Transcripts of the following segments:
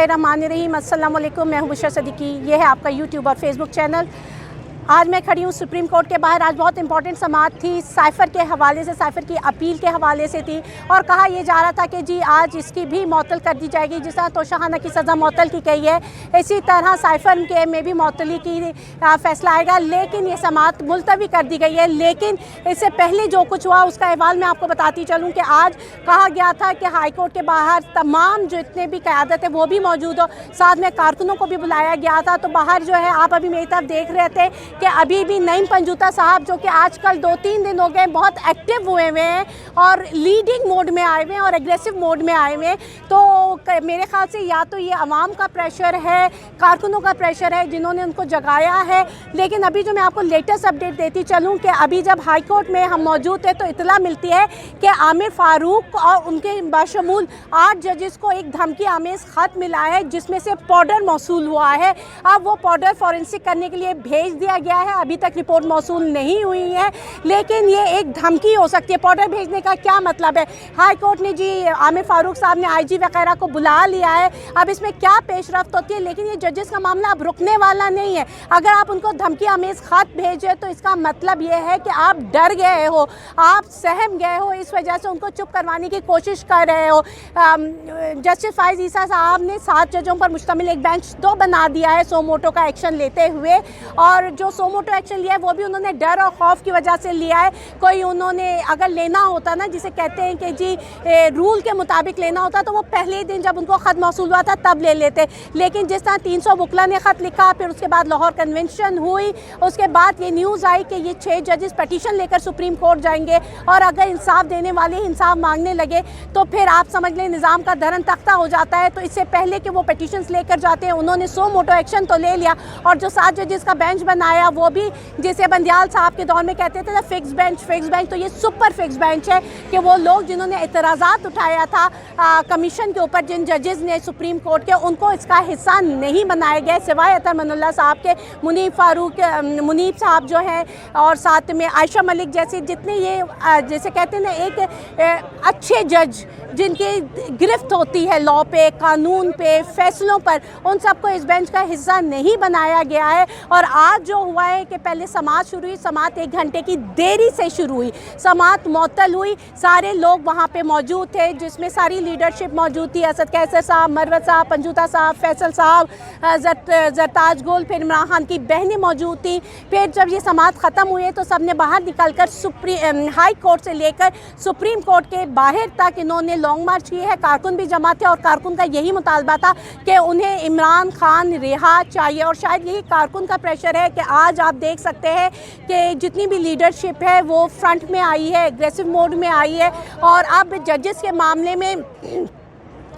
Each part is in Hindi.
बिस्मिल्लाहिर्रहमानिर्रहीम। अस्सलाम वालेकुम। मैं हूं बुशरा सिद्दीकी। ये है आपका यूट्यूब और फेसबुक चैनल। आज मैं खड़ी हूँ सुप्रीम कोर्ट के बाहर। आज बहुत इंपॉर्टेंट समाअत थी, साइफ़र के हवाले से, साइफ़र की अपील के हवाले से थी और कहा यह जा रहा था कि जी आज इसकी भी मअतल कर दी जाएगी। जिस तरह तोशाखाना की सज़ा मअतल की गई है, इसी तरह साइफ़र के में भी मअतली की फ़ैसला आएगा। लेकिन ये समाअत मुलतवी कर दी गई है। लेकिन इससे पहले जो कुछ हुआ उसका अहवाल मैं आपको बताती चलूँ कि आज कहा गया था कि हाई कोर्ट के बाहर तमाम जो इतने भी क़यादत है वो भी मौजूद हो, साथ में कारकुनों को भी बुलाया गया था। तो बाहर जो है आप अभी मेरी तरफ देख रहे थे कि अभी भी नईम पंजूता साहब जो कि आजकल 2-3 दिन हो गए बहुत एक्टिव हुए हुए हैं और लीडिंग मोड में आए हुए हैं और एग्रेसिव मोड में आए हुए हैं। तो मेरे ख्याल से या तो ये अवाम का प्रेशर है, कारकुनों का प्रेशर है जिन्होंने उनको जगाया है। लेकिन अभी जो मैं आपको लेटेस्ट अपडेट देती चलूँ कि अभी जब हाई कोर्ट में हम मौजूद थे तो इतला मिलती है कि आमिर फ़ारूक और उनके बाशमूल 8 जजेस को एक धमकी आमेज़ ख़त मिला है जिसमें से पाउडर मौसूल हुआ है। अब वो पाउडर फॉरेंसिक करने के लिए भेज दिया गया है। अभी तक रिपोर्ट मौसूल नहीं हुई है, लेकिन ये एक धमकी हो सकती है। पाउडर भेजने का क्या मतलब है? हाई कोर्ट ने जी आमिर फ़ारूक साहब ने आईजी वगैरह को बुला लिया है। अब इसमें क्या पेशरफ्त होती है, लेकिन ये जजेस का मामला अब रुकने वाला नहीं है। अगर आप उनको धमकी आमेज़ ख़त भेजें तो इसका मतलब ये है कि आप डर गए हो, आप सहम गए हो, इस वजह से उनको चुप करवाने की कोशिश कर रहे हो। जस्टिस फ़ाइज़ ईसा साहब ने 7 जजों पर मुश्तमिल एक बेंच तो बना दिया है सो मोटो का एक्शन लेते हुए, और जो सो मोटो एक्शन लिया है वो भी उन्होंने डर और खौफ की वजह से लिया है। कोई उन्होंने अगर लेना होता ना, जिसे कहते हैं कि जी रूल के मुताबिक लेना होता, तो वो पहले दिन जब उनको ख़त मौसूल हुआ था तब ले लेते। लेकिन जिस तरह 300 वकला ने ख़त लिखा, फिर उसके बाद लाहौर कन्वेंशन हुई, उसके बाद ये न्यूज़ आई कि ये 6 जजेस पटिशन लेकर सुप्रीम कोर्ट जाएंगे और अगर इंसाफ देने वाले इंसाफ मांगने लगे तो फिर आप समझ लें निज़ाम का धरन तख्ता हो जाता है। तो इससे पहले कि वो पटिशन्स लेकर जाते हैं उन्होंने सो मोटो एक्शन तो ले लिया, और जो 7 जजेस का बेंच बनाया वो भी जिसे बंदियाल साहब के दौर में कहते थे ना फिक्स बेंच, तो ये सुपर फिक्स बेंच है कि वो लोग जिन्होंने एतराज़ात उठाया था कमीशन के ऊपर, जिन जजेस ने सुप्रीम कोर्ट के, उनको इसका हिस्सा नहीं बनाए गए सिवाय अतर मनुल्लाह साहब के। मुनीब साहब जो हैं और साथ में आयशा मलिक जैसे जितने ये जैसे कहते हैं ना एक अच्छे जज जिनकी गिरफ्त होती है लॉ पे, कानून पे, फैसलों पर, उन सबको इस बेंच का हिस्सा नहीं बनाया गया है। और आज जो हुआ है कि पहले समाअत शुरू हुई, समाअत 1 घंटे की देरी से शुरू हुई, समाअत मुअत्तल हुई। सारे लोग वहाँ पे मौजूद थे जिसमें सारी लीडरशिप मौजूद थी। असद कैसर साहब, मरवत साहब, पंजूता साहब, फैसल साहब, जरताज गुल, फिर इमरान खान की बहनें मौजूद थी। फिर जब ये समाअत ख़त्म हुई तो सब ने बाहर निकल कर हाई कोर्ट से लेकर सुप्रीम कोर्ट के बाहर तक इन्होंने लॉन्ग मार्च की है। कारकुन भी जमा थे और कारकुन का यही मुतालबा था कि उन्हें इमरान खान रिहा चाहिए, और शायद यही कारकुन का प्रेशर है कि आज आप देख सकते हैं कि जितनी भी लीडरशिप है वो फ्रंट में आई है, एग्रेसिव मोड में आई है। और अब जजेस के मामले में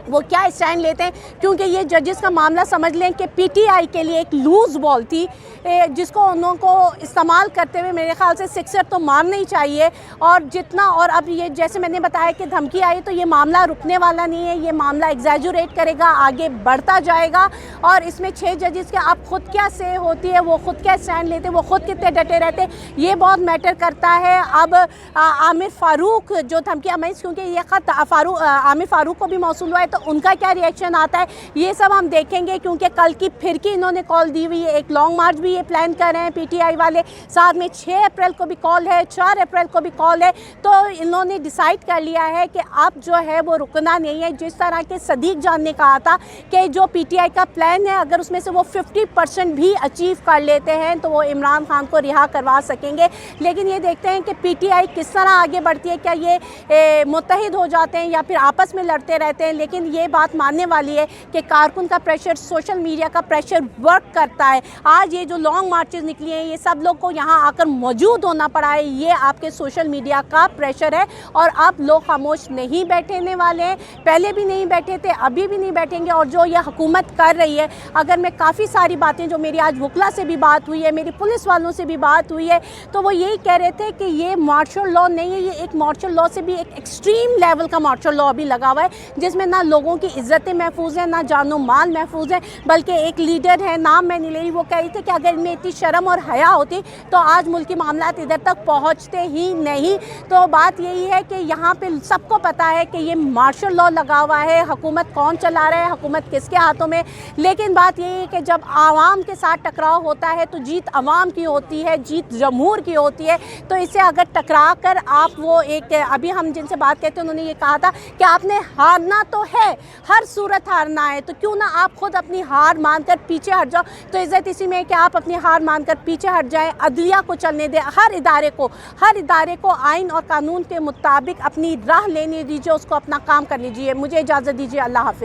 वो क्या स्टैंड लेते हैं, क्योंकि ये जजेस का मामला समझ लें कि पीटीआई के लिए एक लूज़ बॉल थी जिसको उनको इस्तेमाल करते हुए मेरे ख़्याल से सिक्सर तो मारना ही चाहिए। और जितना, और अब ये जैसे मैंने बताया कि धमकी आई तो ये मामला रुकने वाला नहीं है, ये मामला एग्जैजुरेट करेगा, आगे बढ़ता जाएगा। और इसमें 6 जजेस के आप ख़ुद क्या से होती है, वो ख़ुद क्या स्टैंड लेते हैं, वो ख़ुद कितने डटे रहते हैं, ये बहुत मैटर करता है। अब आमिर फ़ारूक जो धमकी अमेज, क्योंकि ये ख़त आमिर फ़ारूक को भी मौसूल हुआ है, तो उनका क्या रिएक्शन आता है ये सब हम देखेंगे। क्योंकि कल की फिर की इन्होंने कॉल दी हुई है, एक लॉन्ग मार्च भी ये प्लान कर रहे हैं पीटीआई वाले, साथ में 6 अप्रैल को भी कॉल है, 4 अप्रैल को भी कॉल है। तो इन्होंने डिसाइड कर लिया है कि अब जो है वो रुकना नहीं है। जिस तरह के सदीक जान ने कहा था कि जो पीटीआई का प्लान है अगर उसमें से वो 50% भी अचीव कर लेते हैं तो वो इमरान खान को रिहा करवा सकेंगे। लेकिन ये देखते हैं कि पीटीआई किस तरह आगे बढ़ती है, क्या ये मुत्तहिद हो जाते हैं या फिर आपस में लड़ते रहते हैं। लेकिन ये बात मानने वाली है कि कारकुन का प्रेशर, सोशल मीडिया का प्रेशर वर्क करता है। आज ये जो लॉन्ग मार्चेस निकली हैं, ये सब लोग को यहाँ आकर मौजूद होना पड़ा है, ये आपके सोशल मीडिया का प्रेशर है। और अब लोग खामोश नहीं बैठने वाले हैं, पहले भी नहीं बैठे थे, अभी भी नहीं बैठेंगे। और जो ये हुकूमत कर रही है, अगर मैं काफ़ी सारी बातें जो मेरी आज वकला से भी बात हुई है, मेरी पुलिस वालों से भी बात हुई है, तो वो यही कह रहे थे कि ये मार्शल लॉ नहीं है, ये एक मार्शल लॉ से भी एक एक्सट्रीम लेवल का मार्शल लॉ भी लगा हुआ है जिसमें ना लोगों की इज़्ज़तें महफूज हैं, ना जानो माल महफूज है। बल्कि एक लीडर है, नाम मैं नहीं ले रही, वो कह रही थी कि अगर इनमें इतनी शर्म और हया होती तो आज मुल्की मामलात इधर तक पहुँचते ही नहीं। तो बात यही है कि यहाँ पे सबको पता है कि ये मार्शल लॉ लगा हुआ है, हुकूमत कौन चला रहा है, हुकूमत किसके हाथों में। लेकिन बात यही है कि जब आवाम के साथ टकराव होता है तो जीत आवाम की होती है, जीत जमहूर की होती है। तो इसे अगर टकरा कर आप वो एक, अभी हम जिनसे बात करते हैं उन्होंने ये कहा था कि आपने हारना तो है, हर सूरत हारना है, तो क्यों ना आप खुद अपनी हार मानकर पीछे हट जाओ। तो इज़्ज़त इसी में है कि आप अपनी हार मानकर पीछे हट जाएं, अदलिया को चलने दें, हर इदारे को आइन और कानून के मुताबिक अपनी राह लेने दीजिए, उसको अपना काम करने दीजिए। मुझे इजाज़त दीजिए, अल्लाह हाफ़िज़।